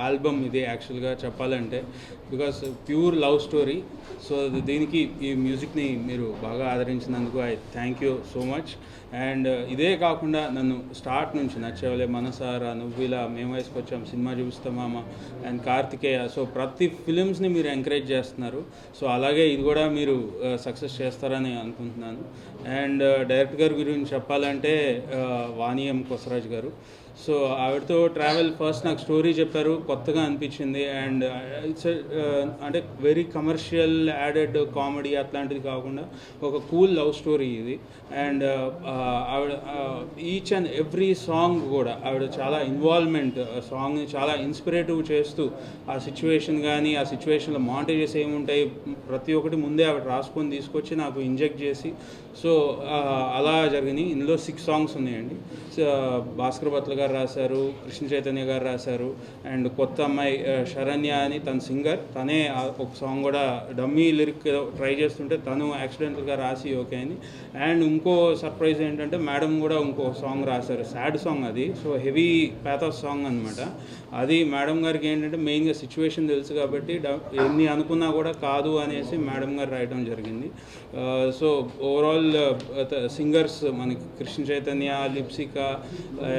Album ఇది యాక్చువల్గా చెప్పాలంటే because pure love story. So దీనికి ఈ మ్యూజిక్ని మీరు బాగా ఆదరించినందుకు I thank you so much. And ఇదే కాకుండా నన్ను స్టార్ట్ నుంచి నచ్చవలే, మనసారా, నువ్వు ఇలా, మేము వయసుకు వచ్చాం, సినిమా చూస్తామామ అండ్ కార్తికేయ, సో ప్రతి ఫిలిమ్స్ని మీరు ఎంకరేజ్ చేస్తున్నారు. సో అలాగే ఇది కూడా మీరు సక్సెస్ చేస్తారని అనుకుంటున్నాను. అండ్ డైరెక్టర్ గారి గురించి చెప్పాలంటే వాణియం కొసరాజ్ గారు. సో ఆవిడతో ట్రావెల్ ఫస్ట్ నాకు స్టోరీ చెప్పారు, కొత్తగా అనిపించింది. అండ్ ఇట్స్ అంటే వెరీ కమర్షియల్ యాడెడ్ కామెడీ అట్లాంటిది కాకుండా ఒక కూల్ లవ్ స్టోరీ ఇది. అండ్ ఆవిడ ఈచ్ అండ్ ఎవ్రీ సాంగ్ కూడా ఆవిడ చాలా ఇన్వాల్వ్మెంట్, సాంగ్ని చాలా ఇన్స్పిరేటివ్ చేస్తూ ఆ సిచ్యువేషన్ కానీ ఆ సిచ్యువేషన్లో మాంటేజెస్ ఏముంటాయి ప్రతి ఒక్కటి ముందే ఆవిడ రాసుకొని తీసుకొచ్చి నాకు ఇంజెక్ట్ చేసి, సో అలా జరిగినాయి. ఇందులో 6 సాంగ్స్ ఉన్నాయండి. భాస్కర్ భట్ల గారు రాశారు, కృష్ణ చైతన్య గారు రాశారు. అండ్ కొత్త అమ్మాయి శరణ్య అని తన సింగర్, తనే ఒక సాంగ్ కూడా డమ్మీ లిరిక్ ట్రై చేస్తుంటే తను యాక్సిడెంటల్గా రాసి ఓకే అని. అండ్ ఇంకో సర్ప్రైజ్ ఏంటంటే మేడం కూడా ఇంకో సాంగ్ రాశారు, సాడ్ సాంగ్ అది. సో హెవీ ప్యాథోస్ సాంగ్ అనమాట అది. మేడం గారికి ఏంటంటే మెయిన్గా సిచ్యువేషన్ తెలుసు కాబట్టి ఎన్ని అనుకున్నా కూడా కాదు అనేసి మేడం గారు రాయడం జరిగింది. సో ఓవరాల్ సింగర్స్ మనకి Krishna Chaitanya, Lipsika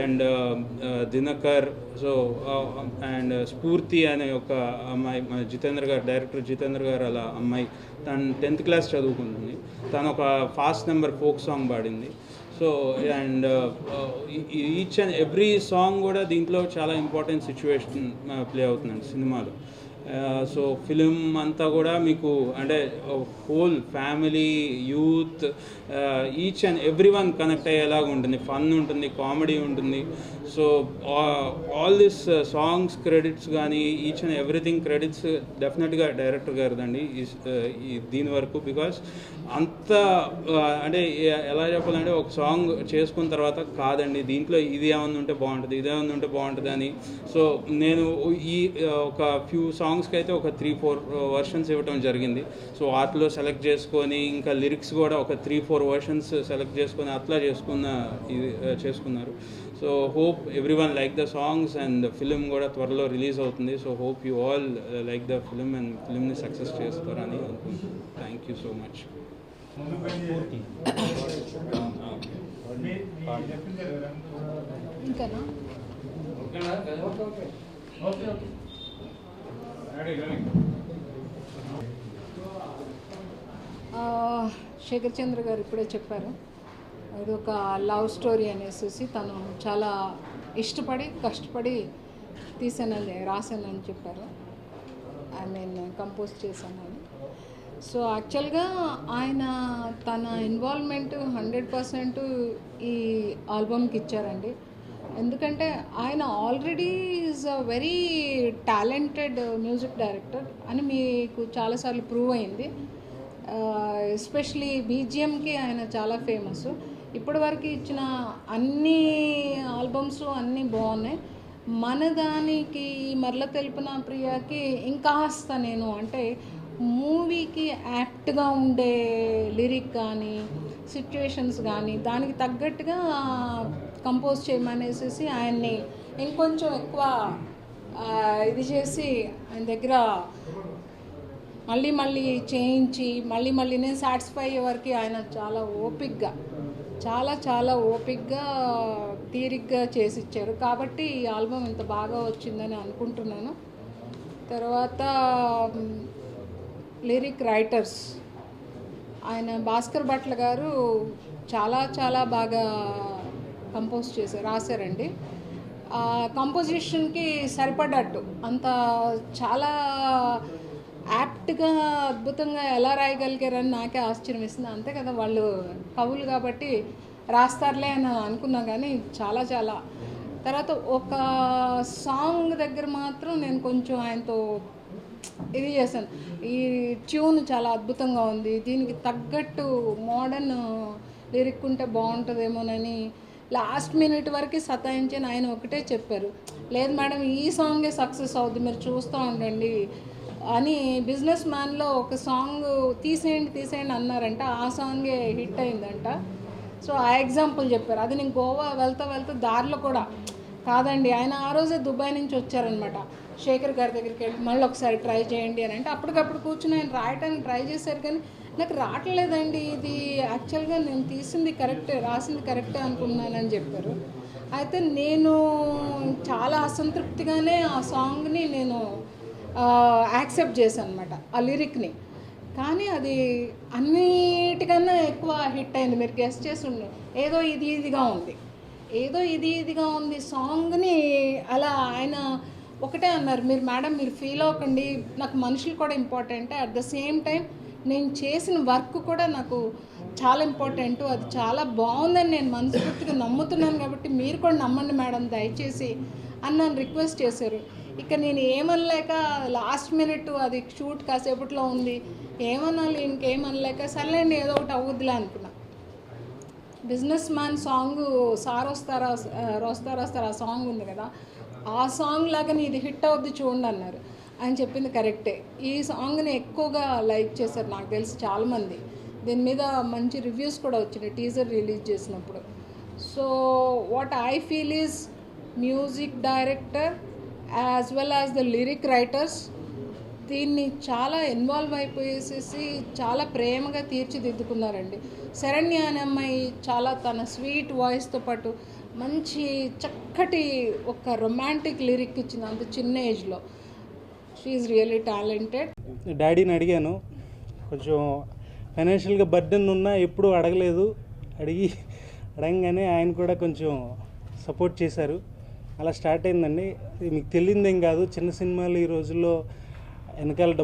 and Dinakar, so and స్ఫూర్తి అనే ఒక అమ్మాయి, జితేంద్ర గారు, డైరెక్టర్ జితేంద్ర గారు అలా అమ్మాయి, తను 10th క్లాస్ చదువుకుంటుంది. తను ఒక ఫాస్ట్ నెంబర్ ఫోక్ సాంగ్ పాడింది. So and each and every song కూడా దీంట్లో చాలా ఇంపార్టెంట్ సిచ్యువేషన్ ప్లే అవుతుందండి సినిమాలో. సో ఫిలిం అంతా కూడా మీకు అంటే whole family, youth, each and every one connect అయ్యేలాగా ఉంటుంది. ఫన్ ఉంటుంది, కామెడీ ఉంటుంది. So all this songs credits కానీ ఈచ్ అండ్ ఎవ్రీథింగ్ క్రెడిట్స్ డెఫినెట్గా డైరెక్టర్ గారిదండి దీని వరకు. బికాస్ అంత అంటే ఎలా చెప్పాలంటే ఒక సాంగ్ చేసుకున్న తర్వాత కాదండి దీంట్లో ఇది ఏమన్నా ఉంటే బాగుంటుంది, ఇదేమన్నా ఉంటే బాగుంటుంది అని. సో నేను ఈ ఒక ఫ్యూ సాంగ్స్కి అయితే ఒక 3-4 వర్షన్స్ ఇవ్వటం జరిగింది. సో వాటిలో సెలెక్ట్ చేసుకొని ఇంకా లిరిక్స్ కూడా ఒక 3-4 వర్షన్స్ సెలెక్ట్ చేసుకొని అట్లా చేసుకున్నారు. So hope everyone like the songs and film కూడా త్వరలో రిలీజ్ అవుతుంది. So hope you all like the film and ఫిలింని సక్సెస్ చేస్తారని అనుకుంటున్నాను. Thank you so much. Shekhar Chandra garu ఇప్పుడే చెప్పారు, ఇది ఒక లవ్ స్టోరీ అనేసి తను చాలా ఇష్టపడి కష్టపడి రాశానని చెప్పారు. ఐ మీన్ కంపోజ్ చేశానని. సో యాక్చువల్గా ఆయన తన ఇన్వాల్వ్మెంట్ 100% ఈ ఆల్బమ్కి ఇచ్చారండి. ఎందుకంటే ఆయన already is a very talented music director అని మీకు చాలాసార్లు ప్రూవ్ అయింది. ఎస్పెషలీ బీజిఎంకి ఆయన చాలా ఫేమస్. ఇప్పటివరకు ఇచ్చిన అన్ని ఆల్బమ్స్ అన్నీ బాగున్నాయి. మన దానికి మరల తెలుపున ప్రియాకి ఇంకాస్త నేను అంటే మూవీకి యాప్ట్గా ఉండే లిరిక్ కానీ సిచ్యువేషన్స్ కానీ దానికి తగ్గట్టుగా కంపోజ్ చేయమనేసి ఆయన్ని ఇంకొంచెం ఎక్కువ ఇది చేసి ఆయన దగ్గర మళ్ళీ చేయించి మళ్ళీ నేను సాటిస్ఫై అయ్యే వరకు ఆయన చాలా ఓపిక్గా చాలా ఓపిక్గా తీరిగ్గా చేసి ఇచ్చారు. కాబట్టి ఈ ఆల్బమ్ ఇంత బాగా వచ్చిందని అనుకుంటున్నాను. తర్వాత లిరిక్ రైటర్స్ ఆయన భాస్కర్ భట్ల గారు చాలా బాగా కంపోజ్ రాశారండి. కంపోజిషన్కి సరిపడ్డట్టు అంత చాలా యాప్ట్గా అద్భుతంగా ఎలా రాయగలిగారని నాకే ఆశ్చర్యం వేసింది. అంతే కదా, వాళ్ళు కవులు కాబట్టి రాస్తారులే అని అనుకున్నా కానీ చాలా తర్వాత ఒక సాంగ్ దగ్గర మాత్రం నేను కొంచెం ఆయనతో ఇది చేశాను. ఈ ట్యూన్ చాలా అద్భుతంగా ఉంది, దీనికి తగ్గట్టు మోడర్న్ లిరిక్ ఉంటే బాగుంటుందేమోనని లాస్ట్ మినిట్ వరకు సతాయించని ఆయన ఒకటే చెప్పారు, లేదు మేడం ఈ సాంగే సక్సెస్ అవుద్ది, మీరు చూస్తూ ఉండండి అని. బిజినెస్ మ్యాన్లో ఒక సాంగ్ తీసేయండి అన్నారంట, ఆ సాంగే హిట్ అయిందంట. సో ఆ ఎగ్జాంపుల్ చెప్పారు. అది నేను గోవా వెళ్తా దారిలో కూడా కాదండి, ఆయన ఆ రోజే దుబాయ్ నుంచి వచ్చారనమాట. శేఖర్ గారి దగ్గరికి వెళ్ళి మళ్ళీ ఒకసారి ట్రై చేయండి అని అంటే అప్పటికప్పుడు కూర్చుని ఆయన రాయటానికి ట్రై చేశారు, కానీ నాకు రావట్లేదండి, ఇది యాక్చువల్గా నేను తీసింది కరెక్టే, రాసింది కరెక్టే అనుకున్నానని చెప్పారు. అయితే నేను చాలా అసంతృప్తిగానే ఆ సాంగ్ని నేను యాక్సెప్ట్ చేశాను అనమాట, ఆ లిరిక్ని. కానీ అది అన్నిటికన్నా ఎక్కువ హిట్ అయింది. మీరు గెస్ట్ చేసి ఉండే ఏదో ఇది ఇదిగా ఉంది, ఏదో ఇది ఇదిగా ఉంది సాంగ్ని. అలా ఆయన ఒకటే అన్నారు, మీరు మేడం మీరు ఫీల్ అవ్వకండి, నాకు మనుషులు కూడా important, at the same time నేను చేసిన వర్క్ కూడా నాకు చాలా ఇంపార్టెంట్, అది చాలా బాగుందని నేను మనస్ఫూర్తిగా నమ్ముతున్నాను, కాబట్టి మీరు కూడా నమ్మండి మేడం దయచేసి అని నన్ను రిక్వెస్ట్ చేశారు. ఇక నేను ఏమనలేక లాస్ట్ మినిట్ అది షూట్ కాసేపట్లో ఉంది, ఏమనాలి ఇంకేమనలేక సర్లేండి ఏదో ఒకటి అవుద్దిలే అనుకున్నా. బిజినెస్ మ్యాన్ సాంగ్ సార్ వస్తారా వస్తారా ఆ సాంగ్ ఉంది కదా, ఆ సాంగ్ లాగానే ఇది హిట్ అవుద్ది చూడండి అన్నారు. ఆయన చెప్పింది కరెక్టే. ఈ సాంగ్ని ఎక్కువగా లైక్ చేశారు నాకు తెలిసి చాలామంది. దీని మీద మంచి రివ్యూస్ కూడా వచ్చినాయి టీజర్ రిలీజ్ చేసినప్పుడు. So what I feel is music director as well as the lyric writers దీన్ని చాలా ఇన్వాల్వ్ అయిపోయేసేసి చాలా ప్రేమగా తీర్చిదిద్దుకున్నారండి. శరణ్య అనే అమ్మాయి చాలా తన స్వీట్ వాయిస్తో పాటు మంచి చక్కటి ఒక రొమాంటిక్ లిరిక్ ఇచ్చింది అంత చిన్న ఏజ్లో. She is really talented. డాడీని అడిగాను, కొంచెం ఫైనాన్షియల్గా బర్డెన్ ఉన్నా ఎప్పుడూ అడగలేదు, అడగగానే ఆయన కూడా కొంచెం సపోర్ట్ చేశారు. అలా స్టార్ట్ అయిందండి. ఇది మీకు తెలియదేం కాదు, చిన్న సినిమాలు ఈ రోజుల్లో వెనకాల డబ్బు